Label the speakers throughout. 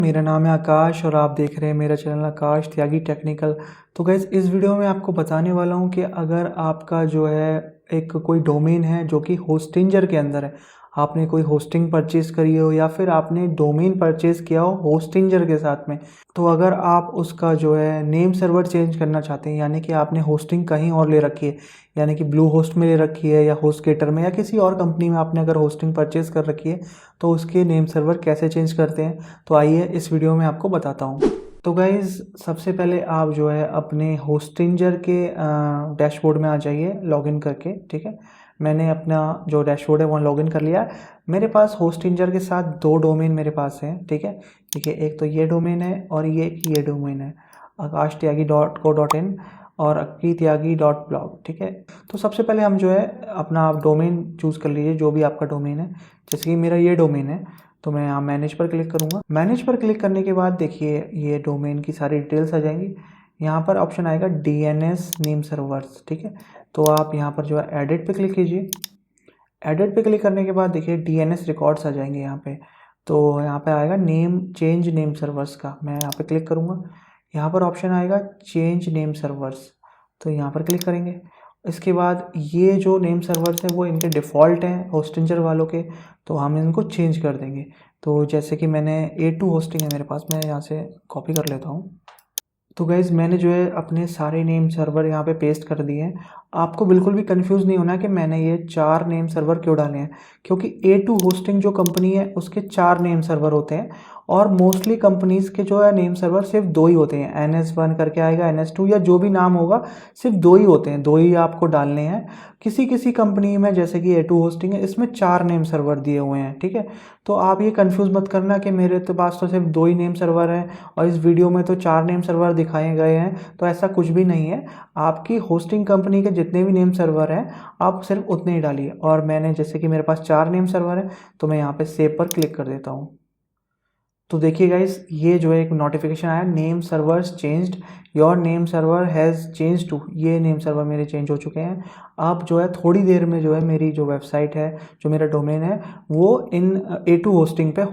Speaker 1: मेरा नाम है आकाश और आप देख रहे हैं मेरा चैनल आकाश त्यागी टेक्निकल। तो गाइस इस वीडियो में आपको बताने वाला हूं कि अगर आपका जो है एक कोई डोमेन है जो कि होस्टिंजर के अंदर है, आपने कोई होस्टिंग परचेज करी हो या फिर आपने डोमेन परचेज किया हो होस्टिंजर के साथ में, तो अगर आप उसका जो है नेम सर्वर चेंज करना चाहते हैं, यानी कि आपने होस्टिंग कहीं और ले रखी है, यानी कि ब्लू होस्ट में ले रखी है या होस्टगेटर में या किसी और कंपनी में आपने अगर होस्टिंग परचेज कर रखी है, तो उसके नेम सर्वर कैसे चेंज करते हैं तो आइए इस वीडियो में आपको बताता हूँ। तो गाइज़ सबसे पहले आप जो है अपने होस्टिंजर के डैशबोर्ड में आ जाइए लॉगिन करके। ठीक है, मैंने अपना जो डैशबोर्ड है वहाँ लॉगिन कर लिया। मेरे पास होस्टिंजर के साथ दो डोमेन मेरे पास हैं। ठीक है, देखिए एक तो ये डोमेन है और ये डोमेन है akashtyagi.co.in और akkityagi.blog। ठीक है, तो सबसे पहले हम जो है अपना आप डोमेन चूज़ कर लीजिए, जो भी आपका डोमेन है। जैसे कि मेरा ये डोमेन है तो मैं यहाँ मैनेज पर क्लिक करूँगा। मैनेज पर क्लिक करने के बाद देखिए ये डोमेन की सारी डिटेल्स आ जाएंगी। यहाँ पर ऑप्शन आएगा DNS नेम सर्वर्स। ठीक है, तो आप यहाँ पर जो है एडिट पे क्लिक कीजिए। एडिट पे क्लिक करने के बाद देखिए DNS रिकॉर्ड्स आ जाएंगे यहाँ पे। तो यहाँ पे आएगा नेम चेंज नेम सर्वर्स का, मैं यहाँ पे क्लिक करूँगा। यहाँ पर ऑप्शन आएगा चेंज नेम सर्वर्स, तो यहाँ पर क्लिक करेंगे। इसके बाद ये जो नेम सर्वर्स हैं वो इनके डिफ़ॉल्ट हैं होस्टिंजर वालों के, तो हम इनको चेंज कर देंगे। तो जैसे कि मैंने A2 होस्टिंग है मेरे पास, मैं यहाँ से कॉपी कर लेता हूँ। तो गाइज़ मैंने जो है अपने सारे नेम सर्वर यहाँ पे पेस्ट कर दिए हैं। आपको बिल्कुल भी कंफ्यूज नहीं होना कि मैंने ये 4 नेम सर्वर क्यों डाले हैं, क्योंकि A2 होस्टिंग जो कंपनी है उसके 4 नेम सर्वर होते हैं और मोस्टली कंपनीज़ के जो है नेम सर्वर सिर्फ 2 ही होते हैं। NS1 करके आएगा, NS2 या जो भी नाम होगा, सिर्फ 2 ही होते हैं, 2 ही आपको डालने हैं। किसी किसी कंपनी में जैसे कि A2 होस्टिंग है, इसमें 4 नेम सर्वर दिए हुए हैं। ठीक है, तो आप ये कंफ्यूज मत करना कि मेरे तो पास तो सिर्फ 2 ही नेम सर्वर हैं और इस वीडियो में तो 4 नेम सर्वर दिखाए गए हैं, तो ऐसा कुछ भी नहीं है। आपकी होस्टिंग कंपनी के जितने भी नेम सर्वर हैं आप सिर्फ उतने ही डालिए। और मैंने जैसे कि मेरे पास 4 नेम सर्वर है तो मैं यहाँ पे सेव पर क्लिक कर देता हूँ। तो देखिए गाइस ये जो है एक नोटिफिकेशन आया, name servers changed, your name server has change to, ये नेम सर्वर मेरे चेंज हो चुके हैं। अब जो है थोड़ी देर में जो है मेरी जो वेबसाइट है, जो मेरा डोमेन है, वो इन A2 होस्टिंग पे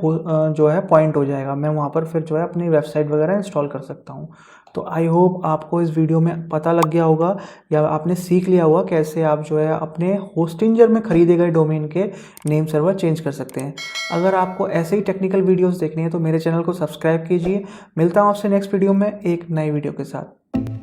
Speaker 1: जो है पॉइंट हो जाएगा। मैं वहाँ पर फिर जो है अपनी वेबसाइट वगैरह इंस्टॉल कर सकता हूँ। तो आई होप आपको इस वीडियो में पता लग गया होगा या आपने सीख लिया होगा कैसे आप जो है अपने होस्टिंजर में खरीदे गए डोमेन के नेम सर्वर चेंज कर सकते हैं। अगर आपको ऐसे ही टेक्निकल वीडियोस देखनी है तो मेरे चैनल को सब्सक्राइब कीजिए। मिलता हूँ आपसे नेक्स्ट वीडियो में एक नई वीडियो के साथ।